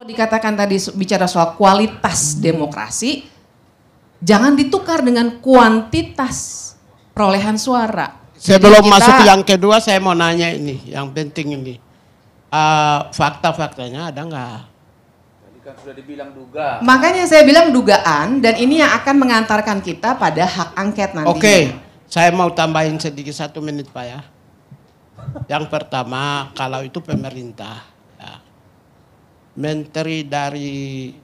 Dikatakan tadi bicara soal kualitas demokrasi, jangan ditukar dengan kuantitas perolehan suara. Sebelum masuk yang kedua, saya mau nanya ini, yang penting ini. Fakta-faktanya ada nggak? Tadi kan sudah dibilang duga. Makanya saya bilang dugaan, dan ini yang akan mengantarkan kita pada hak angket nantinya. Oke, saya mau tambahin sedikit 1 menit Pak ya. Yang pertama, kalau itu pemerintah, ya, menteri dari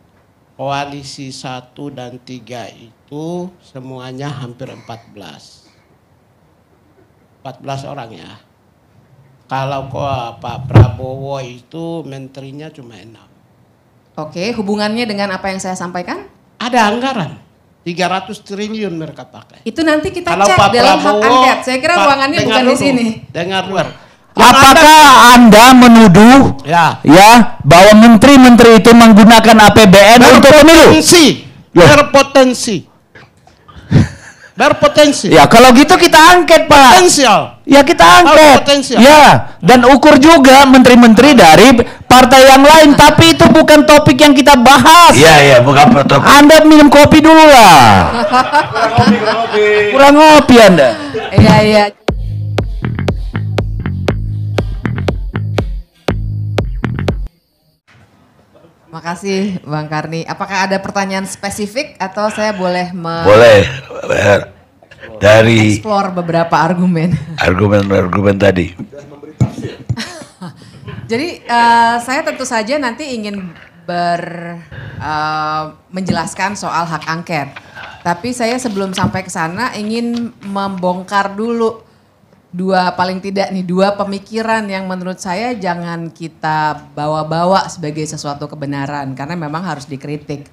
koalisi 1 dan 3 itu semuanya hampir 14 orang ya. Kalau Pak Prabowo itu menterinya cuma 6. Oke, hubungannya dengan apa yang saya sampaikan? Ada anggaran 300 triliun mereka pakai. Itu nanti kita Kalau cek Pak dalam hak Prabowo, angket. Saya kira ruangannya bukan di sini. Dengar luar. Apakah Anda menuduh ya bahwa menteri-menteri itu menggunakan APBN untuk pemilu? Berpotensi. Ya kalau gitu kita angket Pak. Potensial. Ya kita angket. Ya, dan ukur juga menteri-menteri dari partai yang lain. Tapi itu bukan topik yang kita bahas. Iya, bukan topik. Anda minum kopi dulu lah. Kurang ngopi Anda. Iya. Makasih Bang Karni. Apakah ada pertanyaan spesifik atau saya boleh boleh dari explore beberapa argumen tadi. Jadi saya tentu saja nanti ingin menjelaskan soal hak angket. Tapi saya sebelum sampai ke sana ingin membongkar dulu dua pemikiran yang menurut saya jangan kita bawa-bawa sebagai sesuatu kebenaran karena memang harus dikritik.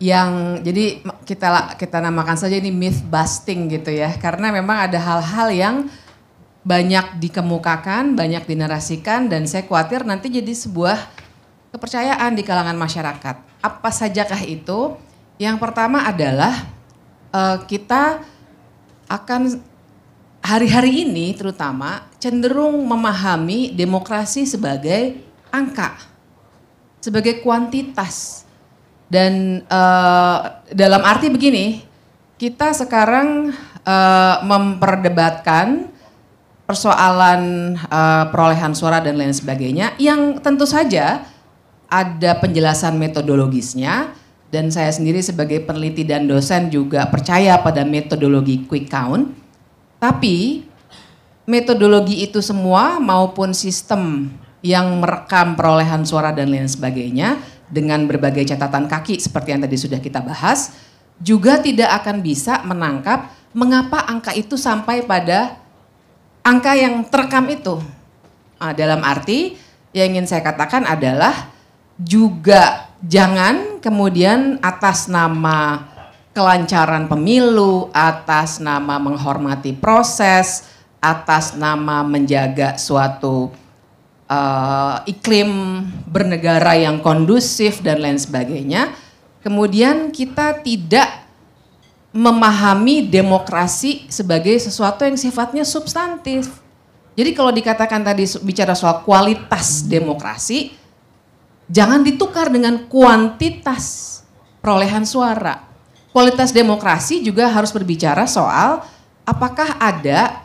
Jadi kita namakan saja ini myth busting gitu ya, karena memang ada hal-hal yang banyak dikemukakan, banyak dinarasikan, dan saya khawatir nanti jadi sebuah kepercayaan di kalangan masyarakat. Apa sajakah itu? Yang pertama adalah kita akan hari-hari ini terutama cenderung memahami demokrasi sebagai angka, sebagai kuantitas. Dan dalam arti begini, kita sekarang memperdebatkan persoalan perolehan suara dan lain sebagainya yang tentu saja ada penjelasan metodologisnya, dan saya sendiri sebagai peneliti dan dosen juga percaya pada metodologi quick count. Tapi metodologi itu semua maupun sistem yang merekam perolehan suara dan lain sebagainya dengan berbagai catatan kaki seperti yang tadi sudah kita bahas juga tidak akan bisa menangkap mengapa angka itu sampai pada angka yang terekam itu. Dalam arti yang ingin saya katakan adalah juga jangan kemudian atas nama kelancaran pemilu, atas nama menghormati proses, atas nama menjaga suatu iklim bernegara yang kondusif dan lain sebagainya, kemudian kita tidak memahami demokrasi sebagai sesuatu yang sifatnya substantif. Jadi kalau dikatakan tadi bicara soal kualitas demokrasi, jangan ditukar dengan kuantitas perolehan suara. Kualitas demokrasi juga harus berbicara soal apakah ada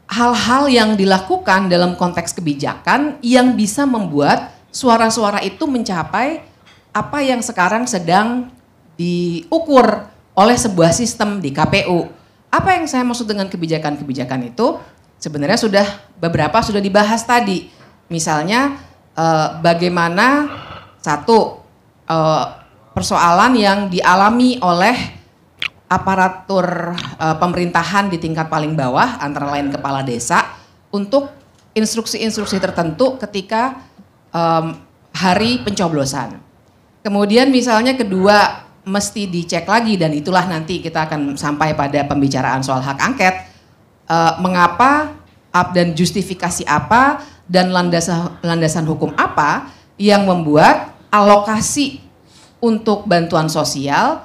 hal-hal yang dilakukan dalam konteks kebijakan yang bisa membuat suara-suara itu mencapai apa yang sekarang sedang diukur oleh sebuah sistem di KPU. Apa yang saya maksud dengan kebijakan-kebijakan itu? Sebenarnya beberapa sudah dibahas tadi. Misalnya bagaimana persoalan yang dialami oleh aparatur pemerintahan di tingkat paling bawah, antara lain kepala desa, untuk instruksi-instruksi tertentu ketika hari pencoblosan. Kemudian misalnya kedua, mesti dicek lagi, dan itulah nanti kita akan sampai pada pembicaraan soal hak angket, mengapa dan justifikasi apa dan landasan hukum apa yang membuat alokasi untuk bantuan sosial,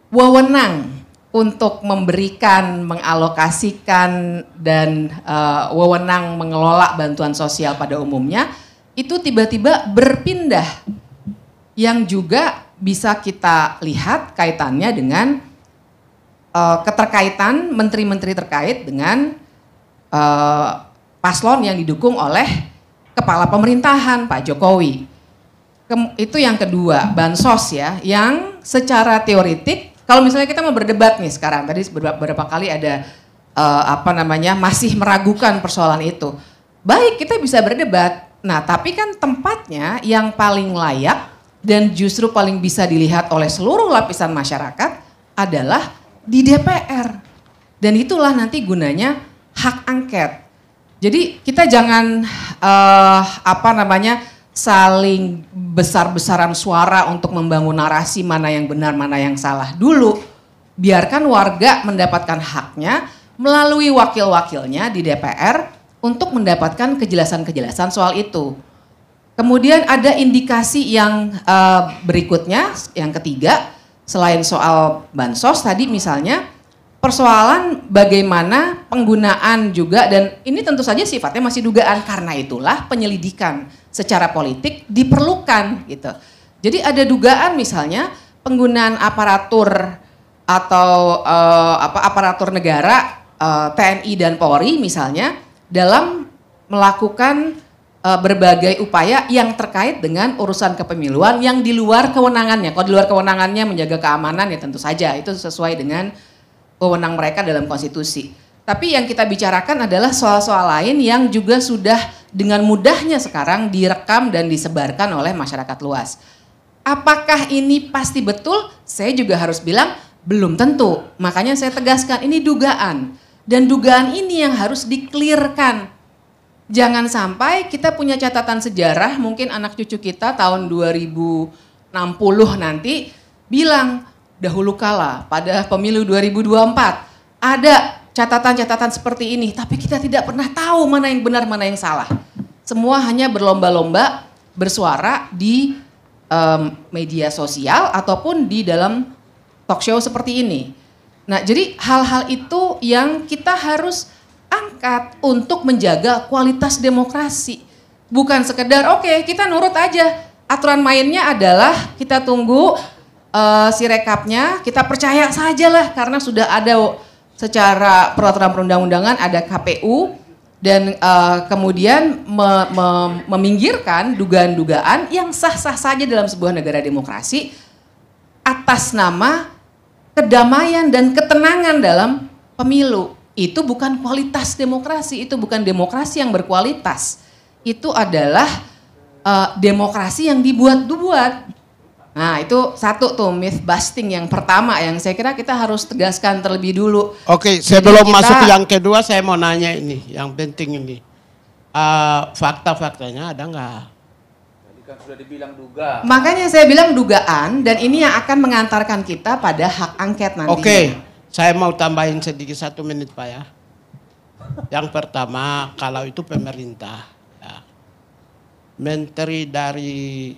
wewenang untuk memberikan, mengalokasikan, dan wewenang mengelola bantuan sosial pada umumnya itu tiba-tiba berpindah, yang juga bisa kita lihat kaitannya dengan keterkaitan menteri-menteri terkait dengan paslon yang didukung oleh kepala pemerintahan Pak Jokowi. Itu yang kedua, bansos ya, yang secara teoretik kalau misalnya kita mau berdebat nih sekarang, tadi beberapa kali ada masih meragukan persoalan itu. Baik, kita bisa berdebat. Nah, tapi kan tempatnya yang paling layak dan justru paling bisa dilihat oleh seluruh lapisan masyarakat adalah di DPR. Dan itulah nanti gunanya hak angket. Jadi kita jangan saling besar-besaran suara untuk membangun narasi mana yang benar, mana yang salah dulu. Biarkan warga mendapatkan haknya melalui wakil-wakilnya di DPR untuk mendapatkan kejelasan-kejelasan soal itu. Kemudian ada indikasi yang berikutnya, yang ketiga, selain soal bansos tadi misalnya, persoalan bagaimana penggunaan juga, dan ini tentu saja sifatnya masih dugaan, karena itulah penyelidikan secara politik diperlukan gitu. Jadi ada dugaan misalnya penggunaan aparatur atau aparatur negara, TNI dan Polri misalnya dalam melakukan berbagai upaya yang terkait dengan urusan kepemiluan yang di luar kewenangannya. Kalau di luar kewenangannya menjaga keamanan ya tentu saja itu sesuai dengan wewenang mereka dalam konstitusi. Tapi yang kita bicarakan adalah soal-soal lain yang juga sudah dengan mudahnya sekarang direkam dan disebarkan oleh masyarakat luas. Apakah ini pasti betul? Saya juga harus bilang belum tentu. Makanya saya tegaskan ini dugaan. Dan dugaan ini yang harus di-clearkan. Jangan sampai kita punya catatan sejarah, mungkin anak cucu kita tahun 2060 nanti bilang dahulu kala pada pemilu 2024 ada catatan-catatan seperti ini, tapi kita tidak pernah tahu mana yang benar, mana yang salah. Semua hanya berlomba-lomba bersuara di media sosial ataupun di dalam talk show seperti ini. Nah, jadi hal-hal itu yang kita harus angkat untuk menjaga kualitas demokrasi. Bukan sekedar oke, kita nurut aja. Aturan mainnya adalah kita tunggu sirekapnya, kita percaya sajalah karena sudah ada secara peraturan perundang-undangan ada KPU dan kemudian meminggirkan dugaan-dugaan yang sah-sah saja dalam sebuah negara demokrasi atas nama kedamaian dan ketenangan dalam pemilu. Itu bukan kualitas demokrasi, itu bukan demokrasi yang berkualitas. Itu adalah demokrasi yang dibuat-buat. Nah itu satu tuh myth busting yang pertama yang saya kira kita harus tegaskan terlebih dulu. Oke, sebelum masuk yang kedua saya mau nanya ini, yang penting ini. Fakta-faktanya ada nggak? Tadi kan sudah dibilang duga. Makanya saya bilang dugaan dan ini yang akan mengantarkan kita pada hak angket nanti. Oke, saya mau tambahin sedikit 1 menit Pak ya. Yang pertama, kalau itu pemerintah, ya, menteri dari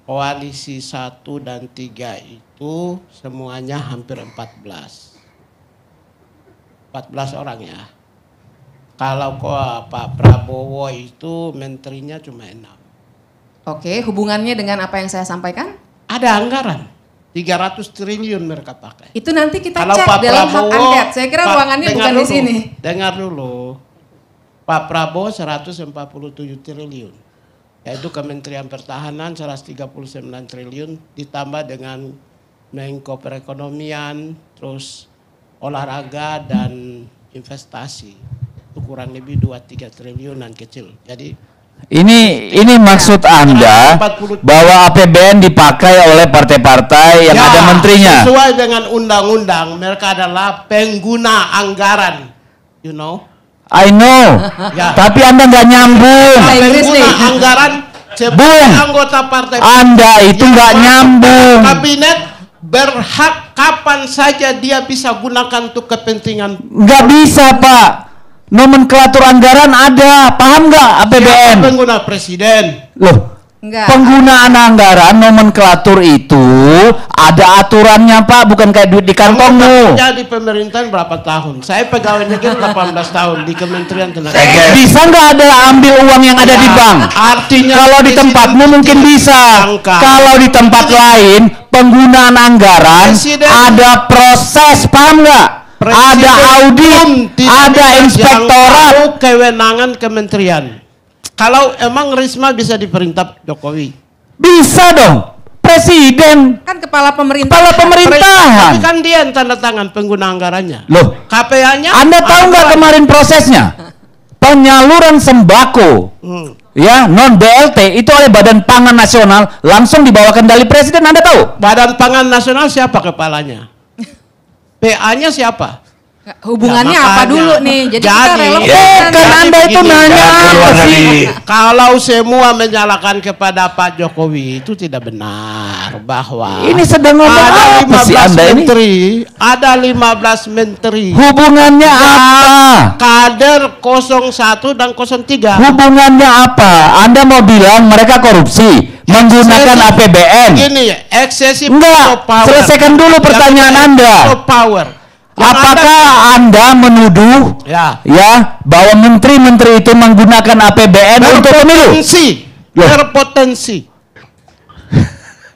koalisi 1 dan 3 itu semuanya hampir 14 orang ya. Kalau Pak Prabowo itu menterinya cuma 6. Oke, hubungannya dengan apa yang saya sampaikan? Ada anggaran 300 triliun mereka pakai. Itu nanti kita kalau cek Pak dalam Prabowo, hak angket. Saya kira ruangannya bukan di sini. Dengar dulu. Pak Prabowo 147 triliun. Yaitu Kementerian Pertahanan 139 triliun ditambah dengan Menko Perekonomian, terus olahraga dan investasi. Itu kurang lebih 2-3 triliunan kecil. Jadi ini maksud Anda bahwa APBN dipakai oleh partai-partai yang ya, ada menterinya. Sesuai dengan undang-undang, mereka adalah pengguna anggaran, you know. I know, Ya. tapi Anda nggak nyambung. Pengguna anggaran sebagai anggota partai. Anda itu nggak nyambung. Kabinet berhak kapan saja dia bisa gunakan untuk kepentingan. Nggak bisa Pak. Nomenklatur anggaran ada, paham nggak APBN? Siapa pengguna presiden? Loh, Enggak. Penggunaan anggaran nomenklatur itu ada aturannya Pak, bukan kayak duit di kantongmu. Jadi pemerintahan berapa tahun? Saya pegawai negeri 18 tahun di Kementerian Tenaga. Bisa nggak ada ambil uang yang ada di bank? Artinya kalau di tempatmu mungkin bisa. Kalau di tempat lain penggunaan anggaran ada proses, paham nggak? Ada audit, ada inspektorat. Kewenangan kementerian. Kalau emang Risma bisa diperintah Jokowi? Bisa dong. Presiden. Kan kepala pemerintahan. Kepala pemerintahan. Tapi kan dia yang tanda tangan pengguna anggarannya. Loh, KPA-nya? Anda tahu nggak kemarin prosesnya? Penyaluran sembako, ya non BLT itu oleh Badan Pangan Nasional langsung dibawakan dari Presiden. Anda tahu? Badan Pangan Nasional siapa kepalanya? PA-nya siapa? Hubungannya Ya, apa makanya. dulu nih? Jadi kita Jadi, relevan. kan Jadi Anda itu begini, nanya apa sih? Kalau semua menyalahkan kepada Pak Jokowi itu tidak benar, bahwa Ini sedang ngomong ada apa sih 15 Anda ini? menteri, ada 15 menteri. Hubungannya apa? Kader 01 dan 03. Hubungannya apa? Anda mau bilang mereka korupsi, menggunakan APBN? Gini ya, eksesif Enggak, power. selesaikan dulu pertanyaan Anda. Power. Apakah Anda menuduh Ya. bahwa menteri-menteri itu menggunakan APBN untuk pemilu?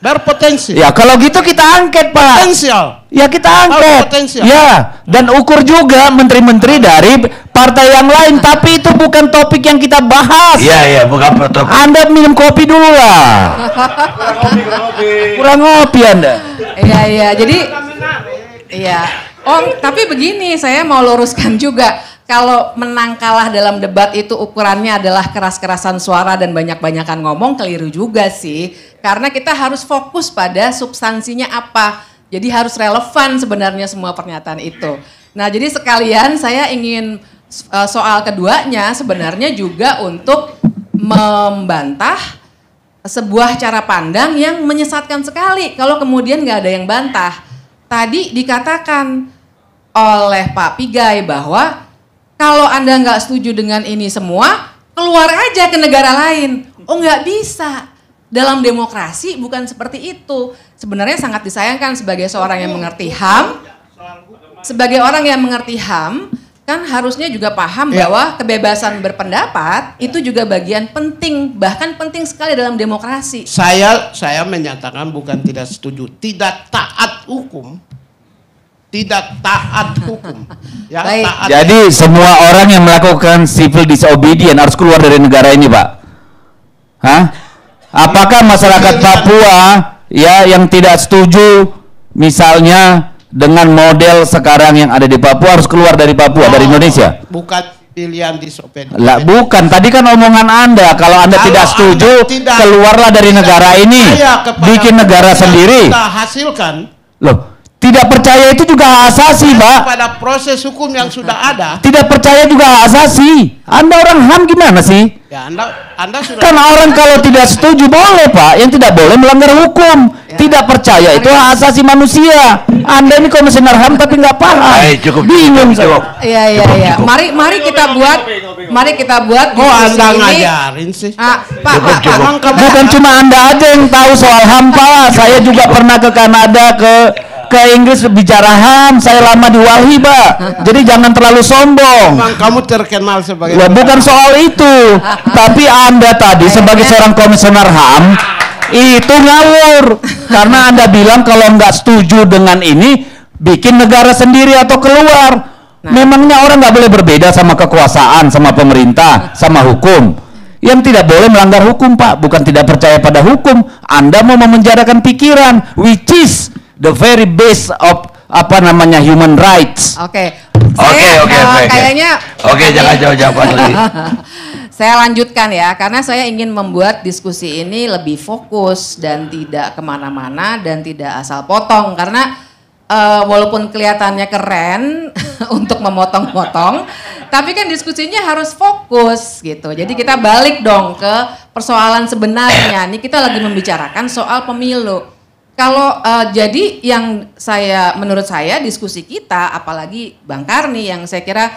Berpotensi. Ya kalau gitu kita angket Pak. Potensial. Ya kita angket. Potensial. Ya, dan ukur juga menteri-menteri dari partai yang lain. Tapi itu bukan topik yang kita bahas. Iya, bukan topik. Anda minum kopi dulu lah. Kurang ngopi Anda. Iya, jadi iya. Oh, tapi begini, saya mau luruskan juga. Kalau menang kalah dalam debat itu ukurannya adalah keras-kerasan suara dan banyak-banyakan ngomong, keliru juga sih. Karena kita harus fokus pada substansinya apa. Jadi harus relevan sebenarnya semua pernyataan itu. Nah, jadi sekalian saya ingin soal keduanya sebenarnya juga untuk membantah sebuah cara pandang yang menyesatkan sekali kalau kemudian nggak ada yang bantah. Tadi dikatakan oleh Pak Pigai bahwa kalau Anda nggak setuju dengan ini semua, keluar aja ke negara lain. Oh nggak bisa. Dalam demokrasi bukan seperti itu. Sebenarnya sangat disayangkan sebagai seorang yang mengerti HAM. Sebagai orang yang mengerti HAM, kan harusnya juga paham bahwa kebebasan berpendapat itu juga bagian penting, bahkan penting sekali dalam demokrasi. Saya menyatakan bukan tidak setuju, tidak taat hukum. Tidak taat hukum. Ya, Baik. taat. Jadi semua orang yang melakukan civil disobedience harus keluar dari negara ini, Pak. Hah? Apakah masyarakat Papua yang tidak setuju misalnya dengan model sekarang yang ada di Papua harus keluar dari Papua, dari Indonesia? Bukan pilihan disobedience. Lah bukan, tadi kan omongan Anda kalau Anda Kalau tidak setuju Anda tidak- keluarlah dari negara ini, bikin negara sendiri. Kita hasilkan Loh, tidak percaya itu juga hak asasi, Pak. pada proses hukum yang sudah ada. Tidak percaya juga hak asasi. Anda orang HAM gimana sih? Ya, Anda sudah Kan orang kalau tidak setuju boleh Pak, yang tidak boleh melanggar hukum. Tidak percaya itu hak asasi manusia. Anda ini komisioner HAM tapi nggak paham. Cukup. Bingung saya. Iya. Mari kita buat kok Anda diskusi ini. ngajarin sih? Pak. Emang kamu Bukan cuma Anda aja yang tahu soal HAM Pak. Saya juga pernah ke Kanada, ke Inggris bicara HAM. Saya lama di Walhi Pak. Jadi jangan terlalu sombong. Emang kamu terkenal sebagai Wah, bukan soal itu, tapi Anda tadi sebagai seorang komisioner HAM itu ngawur karena Anda bilang kalau nggak setuju dengan ini bikin negara sendiri atau keluar. Memangnya orang nggak boleh berbeda sama kekuasaan, sama pemerintah, sama hukum? Yang tidak boleh melanggar hukum Pak, bukan tidak percaya pada hukum. Anda mau memenjarakan pikiran, which is the very base of human rights. Oke. Oke. Kayaknya Oke, jangan jauh-jauh lagi. saya lanjutkan ya, karena saya ingin membuat diskusi ini lebih fokus dan tidak kemana-mana dan tidak asal potong. Karena walaupun kelihatannya keren untuk memotong-potong, tapi kan diskusinya harus fokus gitu. Jadi kita balik dong ke persoalan sebenarnya. Ini kita lagi membicarakan soal pemilu. Kalau jadi yang menurut saya diskusi kita, apalagi Bang Karni yang saya kira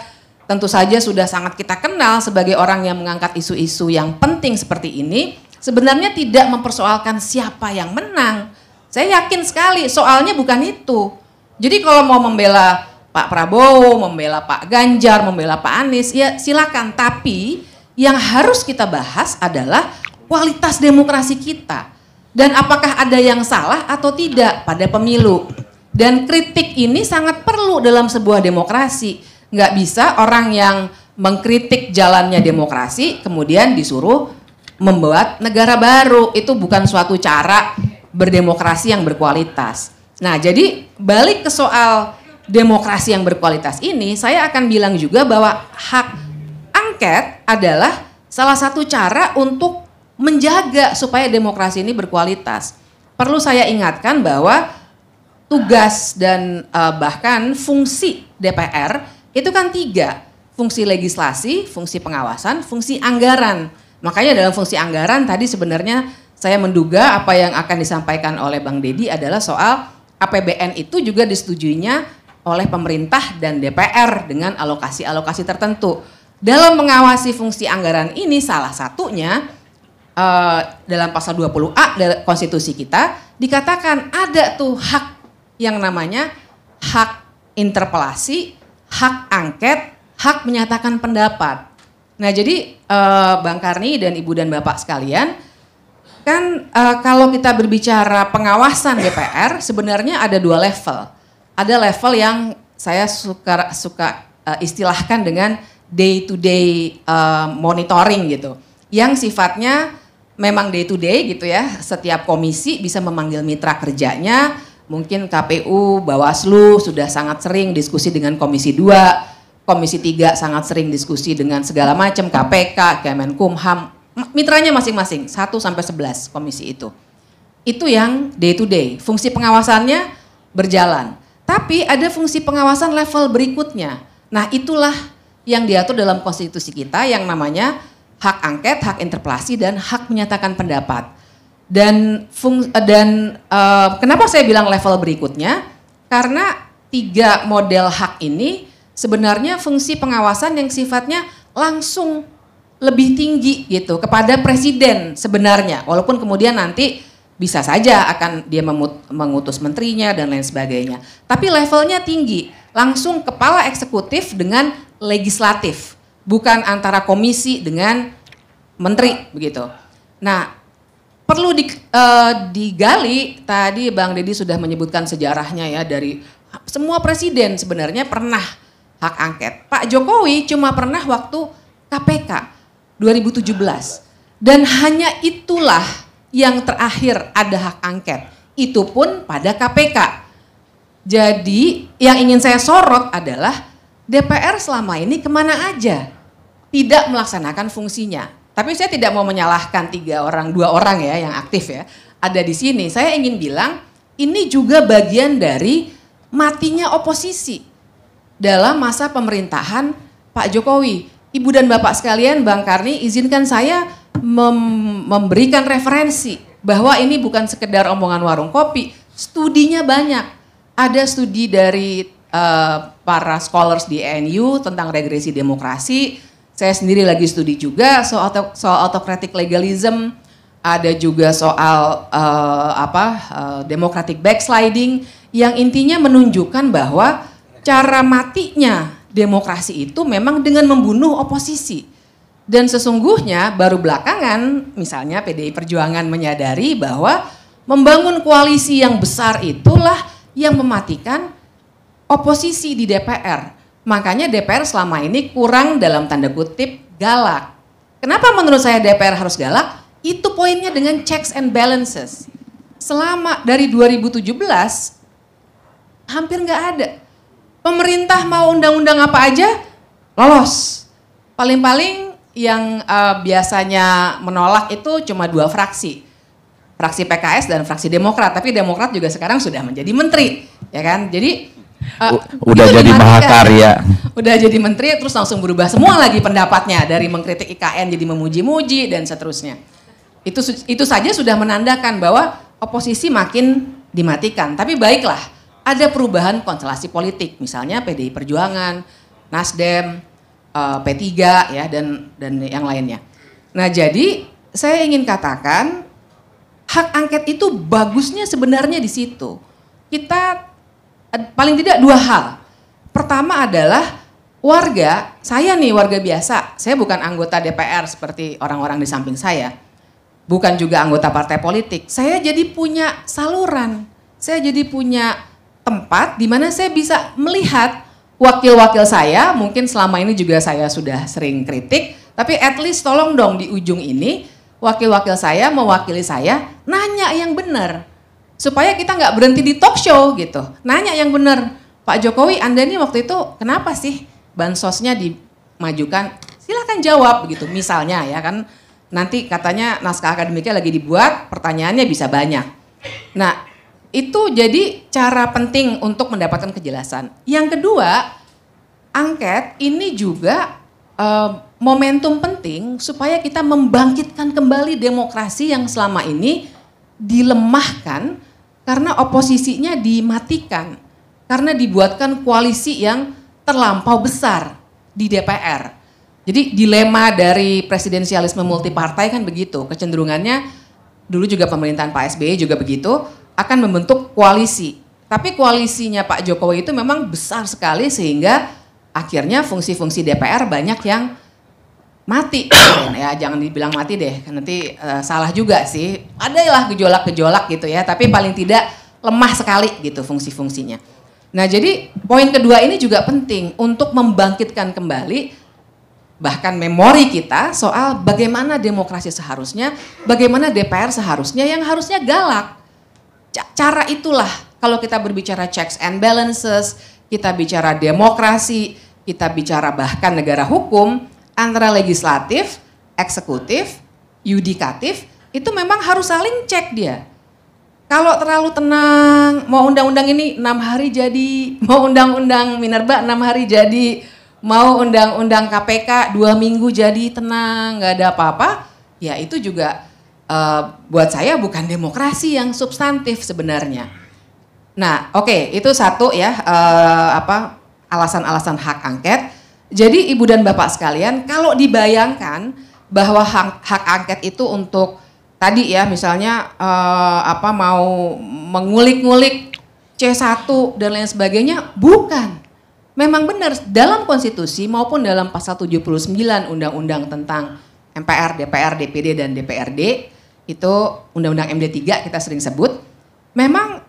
tentu saja sudah sangat kita kenal sebagai orang yang mengangkat isu-isu yang penting seperti ini, sebenarnya tidak mempersoalkan siapa yang menang. Saya yakin sekali soalnya bukan itu. Jadi kalau mau membela Pak Prabowo, membela Pak Ganjar, membela Pak Anies, ya silakan. Tapi yang harus kita bahas adalah kualitas demokrasi kita. Dan apakah ada yang salah atau tidak pada pemilu. Dan kritik ini sangat perlu dalam sebuah demokrasi. Nggak bisa orang yang mengkritik jalannya demokrasi kemudian disuruh membuat negara baru. Itu bukan suatu cara berdemokrasi yang berkualitas. Nah, jadi balik ke soal demokrasi yang berkualitas ini, saya akan bilang juga bahwa hak angket adalah salah satu cara untuk menjaga supaya demokrasi ini berkualitas. Perlu saya ingatkan bahwa tugas dan bahkan fungsi DPR itu kan 3. Fungsi legislasi, fungsi pengawasan, fungsi anggaran. Makanya dalam fungsi anggaran tadi sebenarnya saya menduga apa yang akan disampaikan oleh Bang Deddy adalah soal APBN itu juga disetujuinya oleh pemerintah dan DPR dengan alokasi-alokasi tertentu. Dalam mengawasi fungsi anggaran ini salah satunya dalam pasal 20A dari konstitusi kita dikatakan ada tuh hak yang namanya hak interpelasi, hak angket, hak menyatakan pendapat. Nah jadi Bang Karni dan Ibu dan Bapak sekalian, kan kalau kita berbicara pengawasan DPR sebenarnya ada 2 level. Ada level yang saya suka istilahkan dengan day to day monitoring gitu. Yang sifatnya memang day to day gitu ya. Setiap komisi bisa memanggil mitra kerjanya. Mungkin KPU, Bawaslu sudah sangat sering diskusi dengan Komisi 2. Komisi 3 sangat sering diskusi dengan segala macam, KPK, Kemenkumham. Mitranya masing-masing 1 sampai 11 komisi itu. Itu yang day to day. Fungsi pengawasannya berjalan. Tapi ada fungsi pengawasan level berikutnya. Nah itulah yang diatur dalam konstitusi kita yang namanya hak angket, hak interpelasi, dan hak menyatakan pendapat. Dan kenapa saya bilang level berikutnya? Karena 3 model hak ini sebenarnya fungsi pengawasan yang sifatnya langsung lebih tinggi gitu kepada presiden sebenarnya. Walaupun kemudian nanti bisa saja akan dia mengutus menterinya dan lain sebagainya. Tapi levelnya tinggi, langsung kepala eksekutif dengan legislatif. Bukan antara komisi dengan menteri begitu. Nah, perlu digali, tadi Bang Deddy sudah menyebutkan sejarahnya ya, dari semua presiden sebenarnya pernah hak angket. Pak Jokowi cuma pernah waktu KPK 2017. Dan hanya itulah yang terakhir ada hak angket. Itu pun pada KPK. Jadi yang ingin saya sorot adalah DPR selama ini kemana aja? Tidak melaksanakan fungsinya. Tapi saya tidak mau menyalahkan 2 orang ya yang aktif ya. Ada di sini. Saya ingin bilang ini juga bagian dari matinya oposisi dalam masa pemerintahan Pak Jokowi. Ibu dan Bapak sekalian, Bang Karni, izinkan saya memberikan referensi bahwa ini bukan sekedar omongan warung kopi. Studinya banyak. Ada studi dari para scholars di ENU tentang regresi demokrasi. Saya sendiri lagi studi juga soal autocratic legalism. Ada juga soal democratic backsliding yang intinya menunjukkan bahwa cara matinya demokrasi itu memang dengan membunuh oposisi. Dan sesungguhnya baru belakangan misalnya PDI Perjuangan menyadari bahwa membangun koalisi yang besar itulah yang mematikan oposisi di DPR. Makanya DPR selama ini kurang dalam tanda kutip galak. Kenapa menurut saya DPR harus galak? Itu poinnya dengan checks and balances. Selama dari 2017 hampir nggak ada. Pemerintah mau undang-undang apa aja lolos. Paling-paling yang biasanya menolak itu cuma 2 fraksi. Fraksi PKS dan fraksi Demokrat. Tapi Demokrat juga sekarang sudah menjadi menteri, ya kan? Jadi udah jadi mahakarya. Udah jadi menteri terus langsung berubah semua lagi pendapatnya, dari mengkritik IKN jadi memuji-muji dan seterusnya. Itu saja sudah menandakan bahwa oposisi makin dimatikan. Tapi baiklah, ada perubahan konstelasi politik, misalnya PDI Perjuangan, Nasdem, P3 ya dan yang lainnya. Nah, jadi saya ingin katakan hak angket itu bagusnya sebenarnya di situ. Kita paling tidak dua hal. Pertama adalah warga, saya nih warga biasa, saya bukan anggota DPR seperti orang-orang di samping saya. Bukan juga anggota partai politik. Saya jadi punya saluran, saya jadi punya tempat di mana saya bisa melihat wakil-wakil saya, mungkin selama ini juga saya sudah sering kritik, tapi at least tolong dong di ujung ini, wakil-wakil saya mewakili saya, nanya yang benar. Supaya kita nggak berhenti di talk show gitu, nanya yang benar. Pak Jokowi, Anda nih waktu itu kenapa sih bansosnya dimajukan? Silakan jawab begitu, misalnya ya kan. Nanti katanya naskah akademiknya lagi dibuat, pertanyaannya bisa banyak. Nah, itu jadi cara penting untuk mendapatkan kejelasan. Yang kedua, angket ini juga momentum penting supaya kita membangkitkan kembali demokrasi yang selama ini dilemahkan karena oposisinya dimatikan. Karena dibuatkan koalisi yang terlampau besar di DPR. Jadi dilema dari presidensialisme multipartai kan begitu, kecenderungannya dulu juga pemerintahan Pak SBY juga begitu, akan membentuk koalisi. Tapi koalisinya Pak Jokowi itu memang besar sekali sehingga akhirnya fungsi-fungsi DPR banyak yang mati. Ya jangan dibilang mati deh, nanti salah juga sih. Adalah gejolak-gejolak gitu ya, tapi paling tidak lemah sekali gitu fungsi-fungsinya. Nah jadi poin kedua ini juga penting untuk membangkitkan kembali bahkan memori kita soal bagaimana demokrasi seharusnya, bagaimana DPR seharusnya yang harusnya galak. Cara itulah kalau kita berbicara checks and balances, kita bicara demokrasi, kita bicara bahkan negara hukum, antara legislatif, eksekutif, yudikatif, itu memang harus saling cek dia. Kalau terlalu tenang, mau undang-undang ini 6 hari jadi, mau undang-undang Minerba 6 hari jadi, mau undang-undang KPK 2 minggu jadi tenang, nggak ada apa-apa, ya itu juga buat saya bukan demokrasi yang substantif sebenarnya. Nah, oke, itu satu ya alasan-alasan hak angket. Jadi Ibu dan Bapak sekalian, kalau dibayangkan bahwa hak angket itu untuk tadi ya misalnya mau mengulik-ngulik C1 dan lain sebagainya, bukan. Memang benar dalam konstitusi maupun dalam pasal 79 undang-undang tentang MPR, DPR, DPD dan DPRD, itu undang-undang MD3 kita sering sebut, memang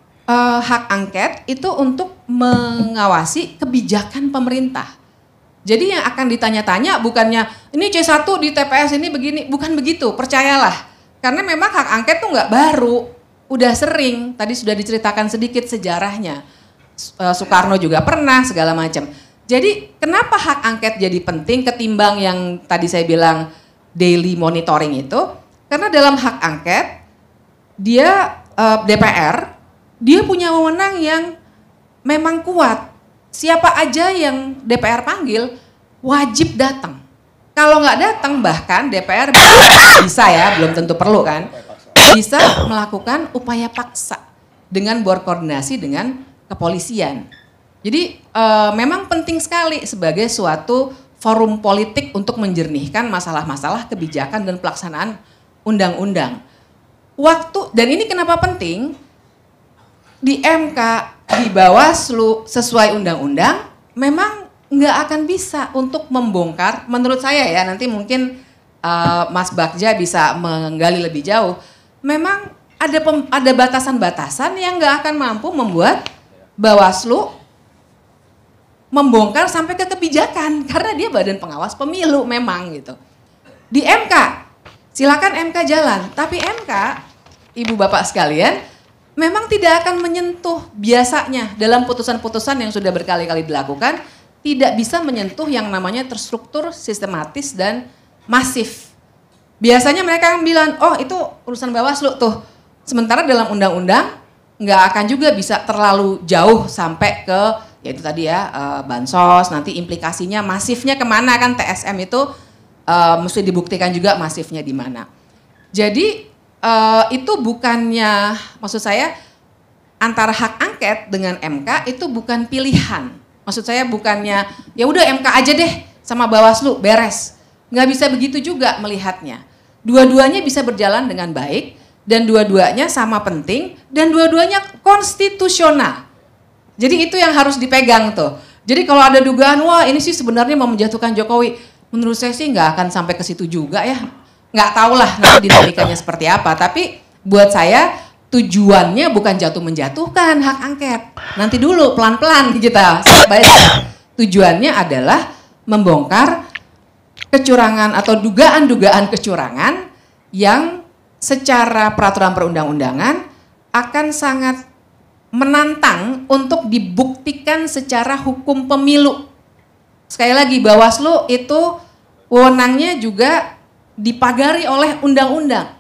hak angket itu untuk mengawasi kebijakan pemerintah. Jadi yang akan ditanya-tanya bukannya ini C1 di TPS ini begini, bukan begitu, percayalah. Karena memang hak angket tuh nggak baru, udah sering, tadi sudah diceritakan sedikit sejarahnya. Soekarno juga pernah segala macam. Jadi kenapa hak angket jadi penting ketimbang yang tadi saya bilang daily monitoring itu? Karena dalam hak angket dia DPR dia punya wewenang yang memang kuat. Siapa aja yang DPR panggil wajib datang. Kalau nggak datang bahkan DPR bisa ya, belum tentu perlu kan, bisa melakukan upaya paksa dengan berkoordinasi dengan kepolisian. Jadi memang penting sekali sebagai suatu forum politik untuk menjernihkan masalah-masalah kebijakan dan pelaksanaan undang-undang. Dan ini kenapa penting? Di MK, di Bawaslu sesuai undang-undang memang nggak akan bisa untuk membongkar. Menurut saya ya, nanti mungkin Mas Bagja bisa menggali lebih jauh. Memang ada batasan-batasan yang nggak akan mampu membuat Bawaslu membongkar sampai ke kebijakan karena dia badan pengawas pemilu memang gitu. Di MK, silakan MK jalan, tapi MK, Ibu Bapak sekalian, memang tidak akan menyentuh biasanya dalam putusan-putusan yang sudah berkali-kali dilakukan, tidak bisa menyentuh yang namanya terstruktur, sistematis dan masif. Biasanya mereka akan bilang, oh itu urusan Bawaslu tuh. Sementara dalam undang-undang nggak akan juga bisa terlalu jauh sampai ke yaitu tadi ya bansos, nanti implikasinya masifnya kemana kan TSM itu mesti dibuktikan juga masifnya di mana. Jadi itu bukannya, maksud saya antara hak angket dengan MK itu bukan pilihan. Maksud saya bukannya ya udah MK aja deh sama Bawaslu beres. Nggak bisa begitu juga melihatnya. dua-duanya bisa berjalan dengan baik, dan dua-duanya sama penting, dan dua-duanya konstitusional. Jadi itu yang harus dipegang tuh. Jadi kalau ada dugaan, wah ini sih sebenarnya mau menjatuhkan Jokowi, menurut saya sih nggak akan sampai ke situ juga ya. Nggak tahu lah nanti dinamikanya seperti apa. Tapi buat saya tujuannya bukan jatuh menjatuhkan hak angket. Nanti dulu pelan-pelan kita. Tujuannya adalah membongkar kecurangan atau dugaan-dugaan kecurangan yang secara peraturan perundang-undangan akan sangat menantang untuk dibuktikan secara hukum pemilu. Sekali lagi, Bawaslu itu wewenangnya juga dipagari oleh undang-undang.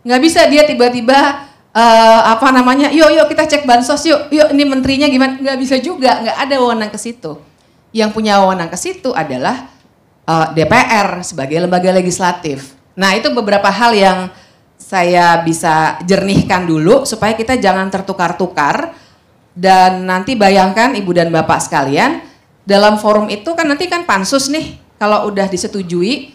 Nggak bisa dia tiba-tiba yuk kita cek bansos yuk ini menterinya gimana, nggak bisa juga, nggak ada wewenang ke situ. Yang punya wewenang ke situ adalah DPR sebagai lembaga legislatif. Nah itu beberapa hal yang saya bisa jernihkan dulu supaya kita jangan tertukar-tukar, dan nanti bayangkan Ibu dan Bapak sekalian, dalam forum itu kan nanti kan pansus nih, kalau udah disetujui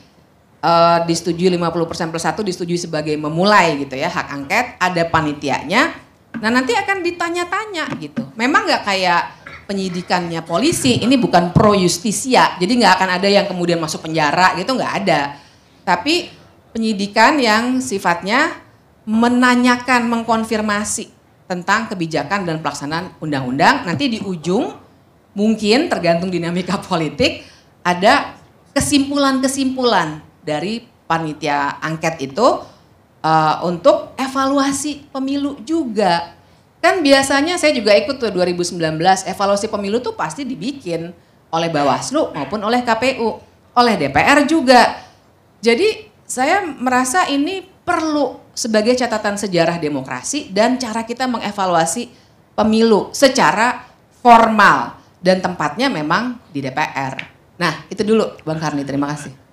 50% plus 1 disetujui sebagai memulai gitu ya hak angket, ada panitianya. Nah nanti akan ditanya-tanya gitu. Memang nggak kayak penyidikannya polisi, ini bukan pro justisia, jadi nggak akan ada yang kemudian masuk penjara gitu, nggak ada. Tapi penyidikan yang sifatnya menanyakan, mengkonfirmasi tentang kebijakan dan pelaksanaan undang-undang. Nanti di ujung mungkin tergantung dinamika politik ada kesimpulan-kesimpulan dari panitia angket itu untuk evaluasi pemilu juga. Kan biasanya saya juga ikut tuh 2019, evaluasi pemilu tuh pasti dibikin oleh Bawaslu maupun oleh KPU, oleh DPR juga. Jadi saya merasa ini perlu sebagai catatan sejarah demokrasi dan cara kita mengevaluasi pemilu secara formal, dan tempatnya memang di DPR. Nah itu dulu Bang Karni, terima kasih.